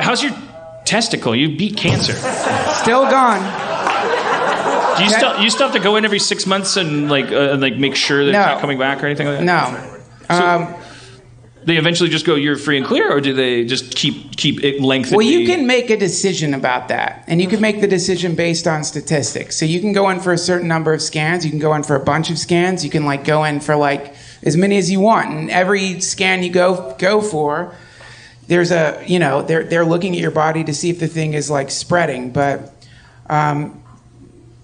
How's your testicle? You beat cancer. Still gone. Do you still have to go in every 6 months and like make sure that it's not coming back or anything like that? No. They eventually just go, you're free and clear, or do they just keep it lengthening? Well, you can make a decision about that, and you can make the decision based on statistics. So you can go in for a certain number of scans. You can go in for a bunch of scans. You can like go in for like as many as you want, and every scan you go for, there's a they're looking at your body to see if the thing is like spreading. But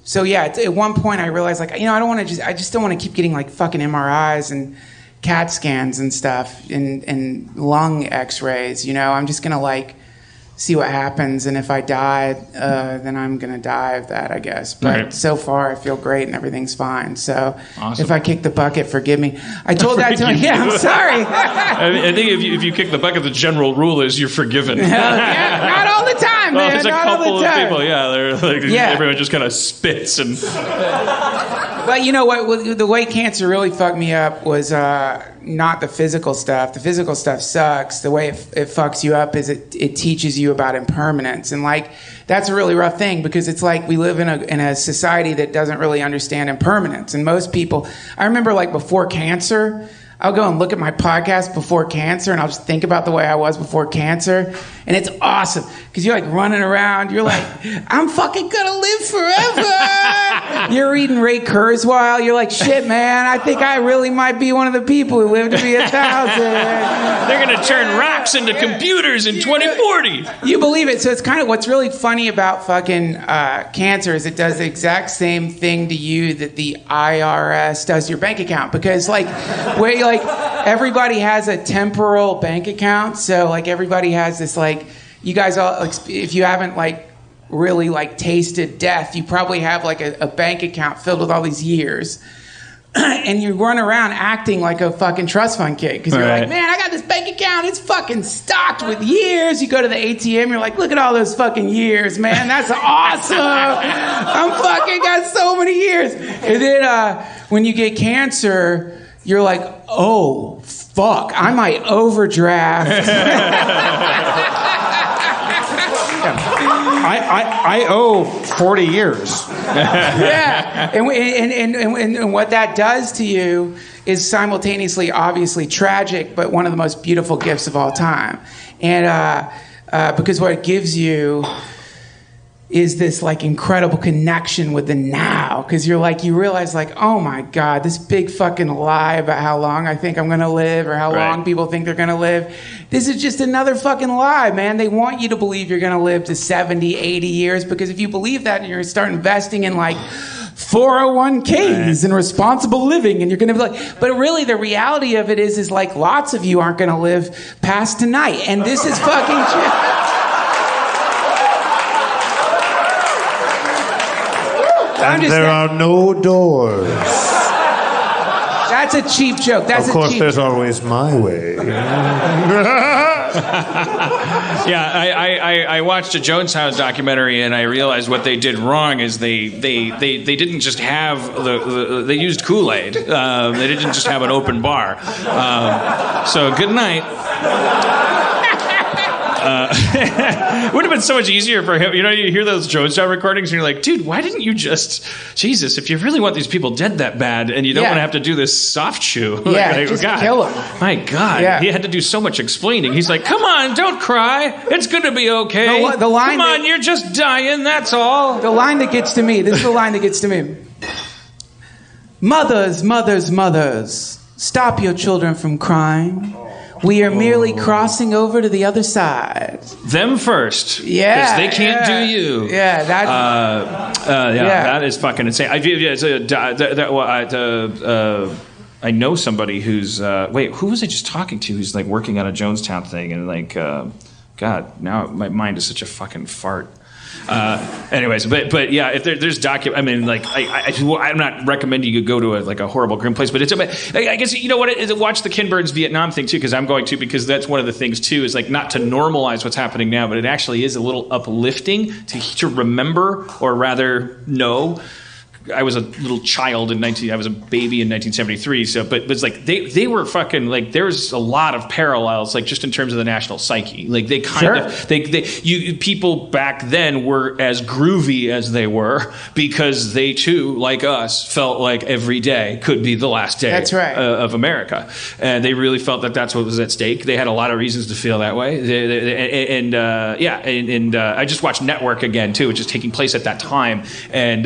so yeah, at one point I realized like I just don't want to keep getting like fucking MRIs and CAT scans and stuff and lung x-rays. I'm just gonna like see what happens, and if I die, then I'm gonna die of that, I guess. But So far I feel great and everything's fine. So awesome. If I kick the bucket, forgive me. I told that to him. Yeah, I'm sorry. I think if you kick the bucket, the general rule is you're forgiven. Yeah, not all the time, man. There's a couple of people, they're like, everyone just kind of spits and. But you know what? The way cancer really fucked me up was not the physical stuff. The physical stuff sucks. The way it fucks you up is it teaches you about impermanence, and like that's a really rough thing because it's like we live in a society that doesn't really understand impermanence. And most people, I remember like before cancer, I'll go and look at my podcast before cancer, and I'll just think about the way I was before cancer, and it's awesome because you're like running around. You're like, I'm fucking gonna live forever. You're reading Ray Kurzweil. You're like, shit, man. I think I really might be one of the people who live to be 1,000. They're gonna turn rocks into computers in 2040. You believe it? So it's kind of what's really funny about fucking cancer is it does the exact same thing to you that the IRS does to your bank account, because like where you like everybody has a temporal bank account, so like everybody has this like you guys all like, if you haven't like really like tasted death, you probably have like a bank account filled with all these years. And you run around acting like a fucking trust fund kid because you're like, man, I got this bank account, it's fucking stocked with years. You go to the ATM, you're like, look at all those fucking years, man, that's awesome. I'm fucking got so many years. And then when you get cancer, you're like, oh fuck, I might overdraft. I owe 40 years. Yeah, and what that does to you is simultaneously, obviously tragic, but one of the most beautiful gifts of all time. And because what it gives you is this like incredible connection with the now, because you're like, you realize like, oh my God, this big fucking lie about how long I think I'm gonna live or how long people think they're gonna live. This is just another fucking lie, man. They want you to believe you're gonna live to 70, 80 years, because if you believe that and you're gonna start investing in like 401ks and responsible living, and you're gonna be like, but really the reality of it is like lots of you aren't gonna live past tonight, and this is fucking true. And there are no doors. That's a cheap joke. Of course, there's always my way. Yeah, I watched a Jonestown documentary, and I realized what they did wrong is they didn't just have they used Kool-Aid. They didn't just have an open bar. So good night. Would have been so much easier for him. You hear those Jonestown recordings and you're like, dude, why didn't you just, Jesus, if you really want these people dead that bad and you don't want to have to do this soft shoe. Yeah, just kill him. My God, he had to do so much explaining. He's like, come on, don't cry. It's going to be okay. The line come on, you're just dying, that's all. The line that gets to me, this is the line that gets to me. Mothers, mothers, mothers, stop your children from crying. We are merely crossing over to the other side. Them first. Yeah. Because they can't do you. Yeah, that is fucking insane. I know somebody who's... who was I just talking to who's like working on a Jonestown thing, and like... God, now my mind is such a fucking fart. Anyways, but yeah, if there's I mean, like, I'm not recommending you go to a horrible grim place, but I guess, you know what, watch the Ken Burns Vietnam thing too, because I'm going to, because that's one of the things too, is like not to normalize what's happening now, but it actually is a little uplifting to remember, or rather know, I was a little child I was a baby in 1973. So, but it's like they were fucking like there's a lot of parallels, like just in terms of the national psyche. Like they kind of people back then were as groovy as they were because they too, like us, felt like every day could be the last day. That's right. Of America, and they really felt that that's what was at stake. They had a lot of reasons to feel that way. I just watched Network again too, which is taking place at that time, and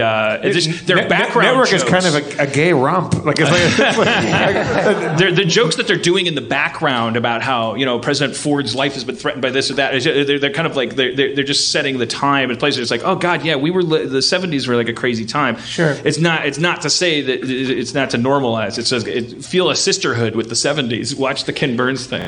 their background Network jokes, is kind of a gay romp. Like it's like the jokes that they're doing in the background about how President Ford's life has been threatened by this or that. They're kind of like they're just setting the time and place. It's like, oh God, yeah, the 70s were like a crazy time. Sure, it's not to say that it's not to normalize. It says feel a sisterhood with the 70s. Watch the Ken Burns thing.